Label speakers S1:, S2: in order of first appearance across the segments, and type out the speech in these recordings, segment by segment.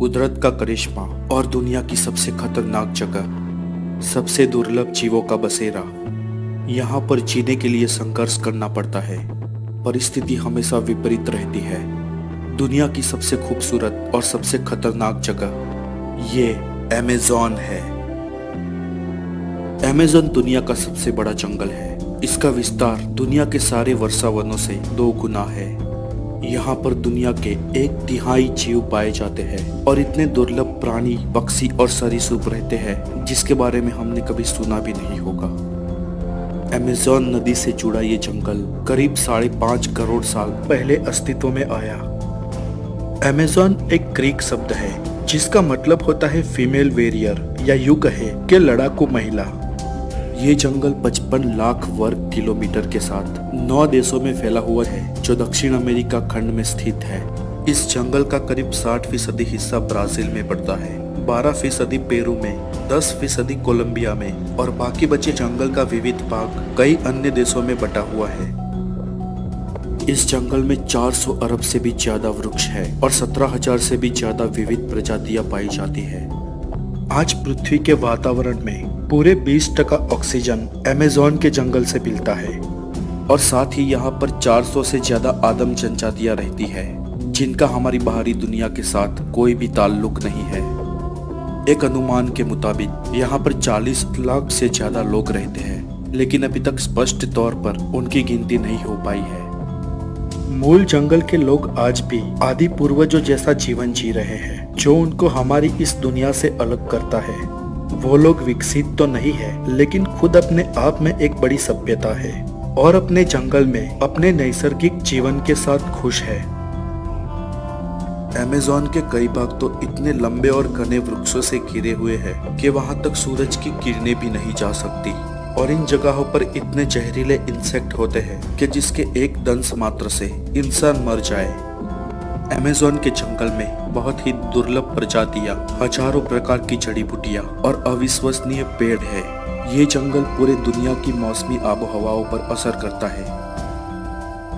S1: कुदरत का करिश्मा और दुनिया की सबसे खतरनाक जगह, सबसे दुर्लभ जीवों का बसेरा। यहाँ पर जीने के लिए संघर्ष करना पड़ता है। परिस्थिति हमेशा विपरीत रहती है। दुनिया की सबसे खूबसूरत और सबसे खतरनाक जगह ये अमेज़न है। अमेज़न दुनिया का सबसे बड़ा जंगल है। इसका विस्तार दुनिया के सारे वर्षावनों से 2 गुना है। यहाँ पर दुनिया के 1/3 जीव पाए जाते हैं और इतने दुर्लभ प्राणी, पक्षी और सरीसृप रहते हैं जिसके बारे में हमने कभी सुना भी नहीं होगा। अमेज़न नदी से जुड़ा ये जंगल करीब 5.5 करोड़ साल पहले अस्तित्व में आया। अमेज़न एक ग्रीक शब्द है जिसका मतलब होता है फीमेल वेरियर या यूं कहे कि लड़ाकू महिला। ये जंगल 55 लाख वर्ग किलोमीटर के साथ 9 देशों में फैला हुआ है जो दक्षिण अमेरिका खंड में स्थित है। इस जंगल का करीब 60% हिस्सा ब्राजील में पड़ता है, 12% पेरू में, 10% कोलंबिया में और बाकी बचे जंगल का विविध भाग कई अन्य देशों में बटा हुआ है। इस जंगल में 400 अरब से भी ज्यादा वृक्ष है और 17,000 से भी ज्यादा विविध प्रजातियां पाई जाती है। आज पृथ्वी के वातावरण में पूरे 20% ऑक्सीजन अमेज़न के जंगल से मिलता है और साथ ही यहाँ पर 400 से ज्यादा आदम जनजातियां रहती है जिनका हमारी बाहरी दुनिया के साथ कोई भी ताल्लुक नहीं है। एक अनुमान के मुताबिक यहाँ पर 40 लाख से ज्यादा लोग रहते हैं, लेकिन अभी तक स्पष्ट तौर पर उनकी गिनती नहीं हो पाई है। मूल जंगल के लोग आज भी आदि पूर्वजों जैसा जीवन जी रहे हैं जो उनको हमारी इस दुनिया से अलग करता है। वो लोग विकसित तो नहीं है, लेकिन खुद अपने आप में एक बड़ी सभ्यता है और अपने जंगल में अपने नैसर्गिक जीवन के साथ खुश है। अमेज़न के कई भाग तो इतने लंबे और घने वृक्षों से घिरे हुए हैं कि वहां तक सूरज की किरणें भी नहीं जा सकती और इन जगहों पर इतने जहरीले इंसेक्ट होते हैं कि जिसके एक दंश मात्र से इंसान मर जाए। अमेज़न के जंगल में बहुत ही दुर्लभ प्रजातियां, हजारों प्रकार की जड़ी बूटियां और अविश्वसनीय पेड़ है। ये जंगल पूरे दुनिया की मौसमी आबोहवाओं पर असर करता है।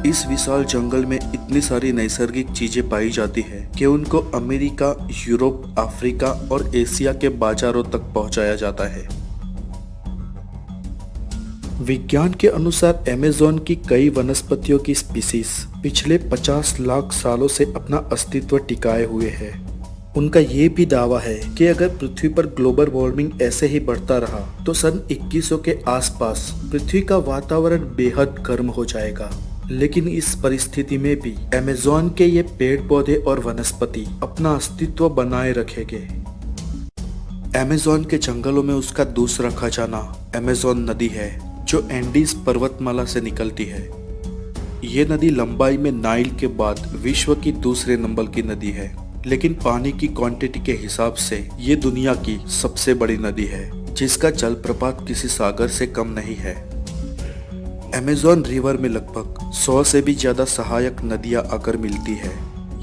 S1: इस विशाल जंगल में इतनी सारी नैसर्गिक चीजें पाई जाती है कि उनको अमेरिका, यूरोप, अफ्रीका और एशिया के बाजारों तक पहुंचाया जाता है। विज्ञान के अनुसार अमेज़न की कई वनस्पतियों की स्पीसीज पिछले 50 लाख सालों से अपना अस्तित्व टिकाए हुए है। उनका ये भी दावा है कि अगर पृथ्वी पर ग्लोबल वार्मिंग ऐसे ही बढ़ता रहा तो सन 2100 के आसपास पृथ्वी का वातावरण बेहद गर्म हो जाएगा। लेकिन इस परिस्थिति में भी अमेज़न के ये पेड़ पौधे और वनस्पति अपना अस्तित्व बनाए रखेंगे। अमेज़न के जंगलों में उसका दूसरा खजाना अमेज़न नदी है जो एंडीज पर्वतमाला से निकलती है। ये नदी लंबाई में नाइल के बाद विश्व की दूसरे नंबर की नदी है, लेकिन पानी की क्वांटिटी के हिसाब से ये दुनिया की सबसे बड़ी नदी है जिसका जलप्रपात किसी सागर से कम नहीं है। अमेज़न रिवर में लगभग 100 से भी ज्यादा सहायक नदियां आकर मिलती है।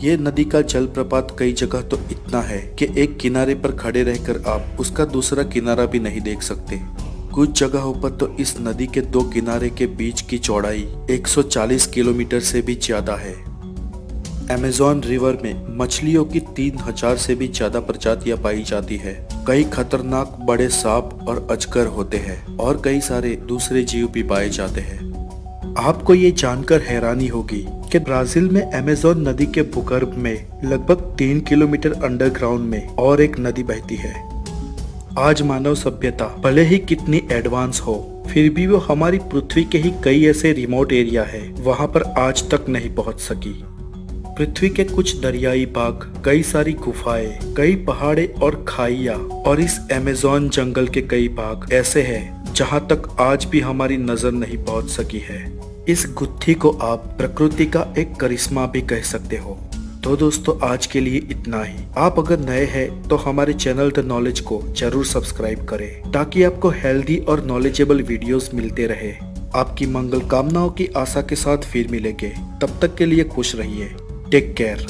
S1: ये नदी का जलप्रपात कई जगह तो इतना है कि एक किनारे पर खड़े रहकर आप उसका दूसरा किनारा भी नहीं देख सकते। कुछ जगहों पर तो इस नदी के 2 किनारे के बीच की चौड़ाई 140 किलोमीटर से भी ज्यादा है। अमेज़न रिवर में मछलियों की 3000 से भी ज्यादा प्रजातियां पाई जाती है। कई खतरनाक बड़े सांप और अजगर होते हैं और कई सारे दूसरे जीव भी पाए जाते हैं। आपको ये जानकर हैरानी होगी कि ब्राजील में अमेज़न नदी के भूगर्भ में लगभग 3 किलोमीटर अंडरग्राउंड में और एक नदी बहती है। आज मानव सभ्यता भले ही कितनी एडवांस हो, फिर भी वो हमारी पृथ्वी के ही कई ऐसे रिमोट एरिया है वहां पर आज तक नहीं पहुंच सकी। पृथ्वी के कुछ दरियाई भाग, कई सारी गुफाएं, कई पहाड़े और खाइयां और इस अमेज़न जंगल के कई भाग ऐसे हैं जहां तक आज भी हमारी नजर नहीं पहुंच सकी है। इस गुत्थी को आप प्रकृति का एक करिश्मा भी कह सकते हो। तो दोस्तों, आज के लिए इतना ही। आप अगर नए हैं तो हमारे चैनल द नॉलेज को जरूर सब्सक्राइब करें ताकि आपको हेल्दी और नॉलेजेबल वीडियोस मिलते रहे। आपकी मंगल कामनाओं की आशा के साथ फिर मिलेंगे। तब तक के लिए खुश रहिए। Take care.